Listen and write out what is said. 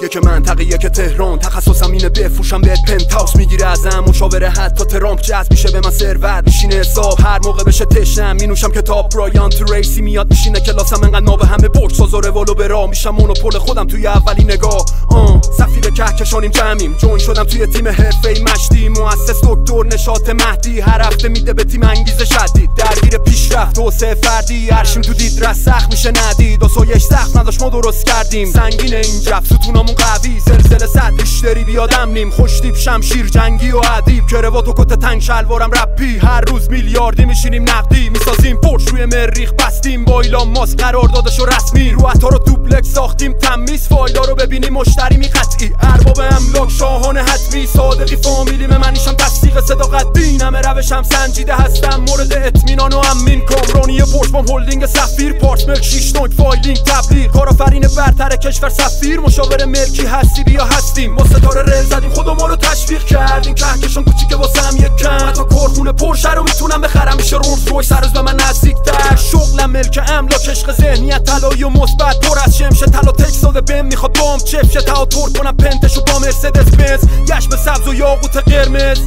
یک منطقه یک تهران، تخصصم اینه بفروشم بهت پنتاوس. میگیره ازم مشاوره حتی ترامپ، جذب میشه به من ثروت میشینه حساب. هر موقع بشه تشنم مینوشم کتاب. برایان تریسی میاد میشینه کلاسم، انقدر ناب همه برج ساز و رولو برا. میشم مونوپول خودم توی اولی نگاه. سفیر کهکشانیم جمعیم، جوین شدم توی تیم حرفه‌ای مشتی. مؤسس دکتر نشاط مهدی، هر هفته میده به تیم انگیزه شدید. درگیر پیشرفت توسعه فردی، هرشیم تو دید رس سخت میشه ندید. دوسویش سخت نداشت ما درست کردیم. سنگین این جف ستونامون قوی، زلزله صد اشتری بیادم نیم. خوشتیپ شمشیر جنگی و ادیب، کروات و کت تنگ شلوارم رپی. هر روز میلیاردی میشینیم نقدی، میسازیم پرش روی مریخ بستیم. با ایلان ماسک قراردادشو رسمی، رو عطا رو دوپلکس ساختیم تمیز. فایلا رو ببینیم مشتری می قطعی. ارباب املاک شاهانه حتمی، صادقی فامیلیم منیشم تصدیق صداقت. بینم روشم سنجیده هستم، مورد اطمینان و امین. کامرانی پرش بام هلدینگ سفیر، پارس ملک 6 نوک فایلینگ تبلیغ. کارآفرین برتر کشور سفیر، مشاور ملکی هستی بیا هستیم. ما ستاره رل زدیم خودمون رو تشویق کردیم. کهکشان کوچیکه واسم یک کم، حتی کارخونه پرشه رو میتونم بخرم. میشه رولز رویس هر روز به من نزدیک‌تر. شغلم ملک املاک، عشق ذهنیت طلایی و مثبت. پر از شمشه طلا تکسال بهم میخواد بام چفشه. تعاطر کنم پنتشو با مرسدس بنز، یشم سبز و یاقوت قرمز.